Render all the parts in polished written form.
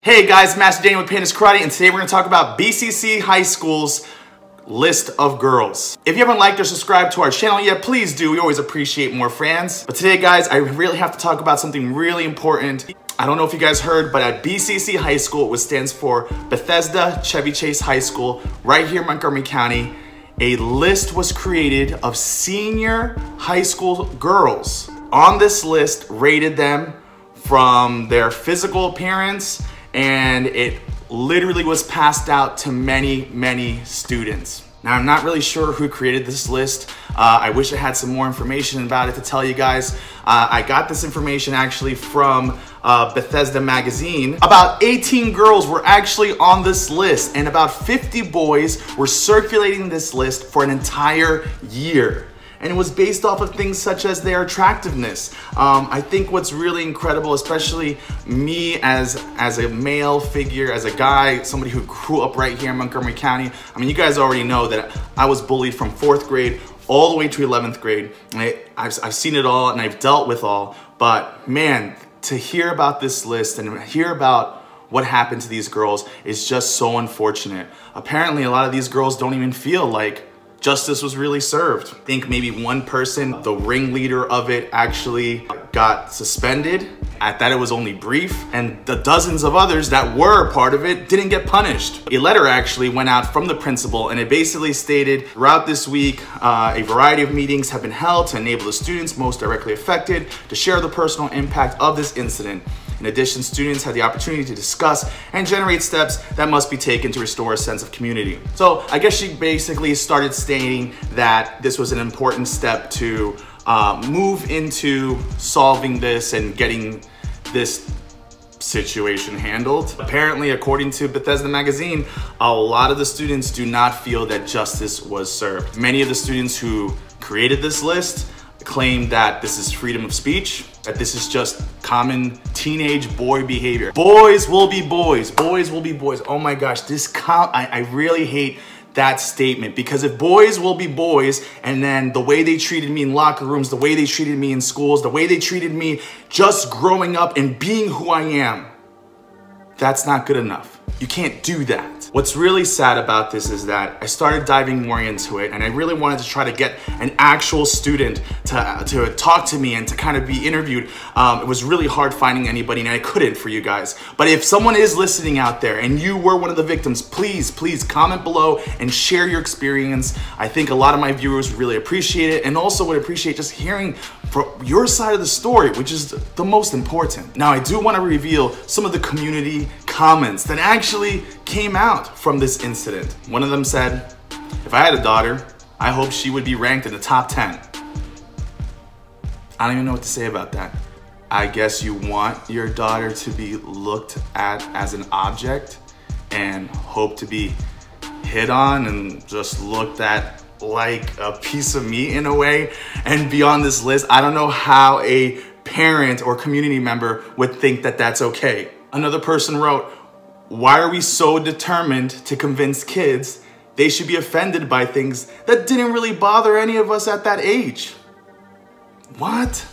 Hey guys, Master Daniel with Pandas Karate, and today we're going to talk about BCC High School's list of girls. If you haven't liked or subscribed to our channel yet, please do. We always appreciate more fans. But today, guys, I really have to talk about something really important. I don't know if you guys heard, but at BCC High School, which stands for Bethesda-Chevy Chase High School, right here in Montgomery County, a list was created of senior high school girls. On this list, rated them from their physical appearance, and it literally was passed out to many students. Now, I'm not really sure who created this list. I wish I had some more information about it to tell you guys. I got this information actually from Bethesda magazine. About 18 girls were actually on this list, and about 50 boys were circulating this list for an entire year. And it was based off of things such as their attractiveness. I think what's really incredible, especially me as a male figure, as a guy, somebody who grew up right here in Montgomery County. I mean, you guys already know that I was bullied from 4th grade all the way to 11th grade. I've seen it all and I've dealt with all, but man, to hear about this list and hear about what happened to these girls is just so unfortunate. Apparently, a lot of these girls don't even feel like justice was really served. I think maybe one person, the ringleader of it, actually got suspended. I thought it was only brief, and the dozens of others that were part of it didn't get punished. A letter actually went out from the principal, and it basically stated, throughout this week, a variety of meetings have been held to enable the students most directly affected to share the personal impact of this incident. In addition, students had the opportunity to discuss and generate steps that must be taken to restore a sense of community. So I guess she basically started stating that this was an important step to move into solving this and getting this situation handled. Apparently, according to Bethesda magazine, a lot of the students do not feel that justice was served. Many of the students who created this list claim that this is freedom of speech, that this is just common teenage boy behavior. Boys will be boys, boys will be boys. Oh my gosh, I really hate that statement, because if boys will be boys, and then the way they treated me in locker rooms, the way they treated me in schools, the way they treated me just growing up and being who I am, that's not good enough. You can't do that. What's really sad about this is that I started diving more into it, and I really wanted to try to get an actual student to talk to me and to kind of be interviewed. It was really hard finding anybody, and I couldn't for you guys. But if someone is listening out there and you were one of the victims, please comment below and share your experience. I think a lot of my viewers would really appreciate it, and also would appreciate just hearing from your side of the story, which is the most important. Now, I do want to reveal some of the community comments that actually came out from this incident. One of them said, "If I had a daughter, I hope she would be ranked in the top 10. I don't even know what to say about that. I guess you want your daughter to be looked at as an object and hope to be hit on and just looked at like a piece of meat in a way and be on this list. I don't know how a parent or community member would think that that's okay." Another person wrote, "Why are we so determined to convince kids they should be offended by things that didn't really bother any of us at that age?" What?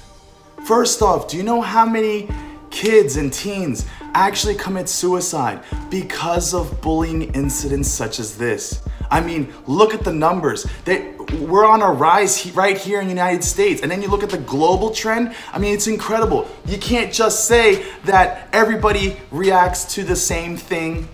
First off, do you know how many kids and teens actually commit suicide because of bullying incidents such as this? I mean, look at the numbers. We're on a rise right here in the United States. And then you look at the global trend. I mean, it's incredible. You can't just say that everybody reacts to the same thing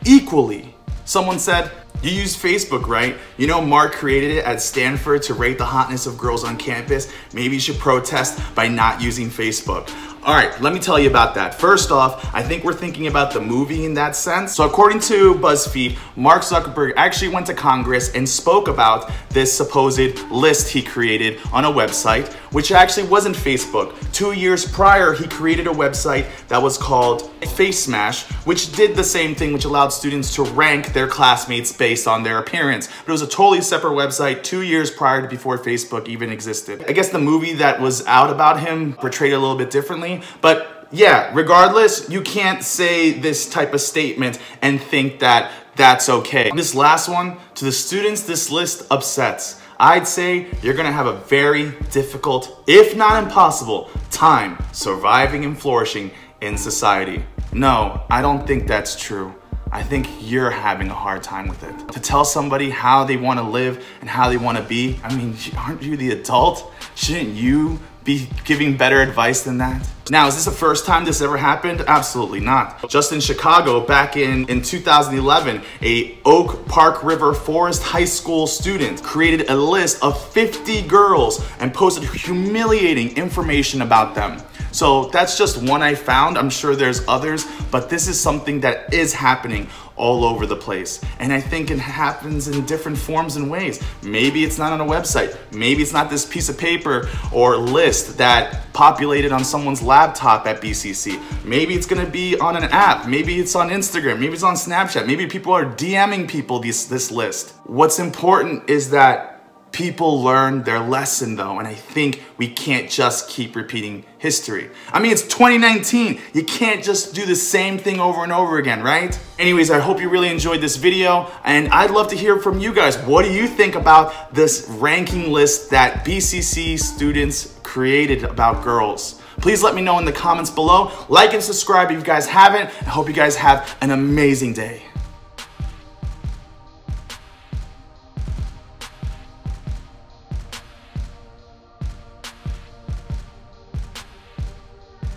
equally. Someone said, "You use Facebook, right? You know Mark created it at Stanford to rate the hotness of girls on campus. Maybe you should protest by not using Facebook." All right, let me tell you about that. First off, I think we're thinking about the movie in that sense. So according to BuzzFeed, Mark Zuckerberg actually went to Congress and spoke about this supposed list he created on a website, which actually wasn't Facebook. 2 years prior, he created a website that was called Face Smash, which did the same thing, which allowed students to rank their classmates based on their appearance. But it was a totally separate website 2 years prior to before Facebook even existed. I guess the movie that was out about him portrayed it a little bit differently. But yeah, regardless, you can't say this type of statement and think that that's okay. This last one, to the students this list upsets, I'd say you're gonna have a very difficult, if not impossible, time surviving and flourishing in society. No, I don't think that's true. I think you're having a hard time with it. To tell somebody how they want to live and how they want to be, I mean, aren't you the adult? Shouldn't you be giving better advice than that? Now, is this the first time this ever happened? Absolutely not. Just in Chicago, back in 2011, a Oak Park River Forest High School student created a list of 50 girls and posted humiliating information about them. So that's just one I found. I'm sure there's others, but this is something that is happening all over the place. And I think it happens in different forms and ways. Maybe it's not on a website. Maybe it's not this piece of paper or list that populated on someone's laptop at BCC. Maybe it's gonna be on an app. Maybe it's on Instagram. Maybe it's on Snapchat. Maybe people are DMing people this list. What's important is that people learn their lesson though, and I think we can't just keep repeating history. I mean, it's 2019. You can't just do the same thing over and over again, right? Anyways, I hope you really enjoyed this video, and I'd love to hear from you guys. What do you think about this ranking list that BCC students created about girls? Please let me know in the comments below. Like and subscribe if you guys haven't. I hope you guys have an amazing day.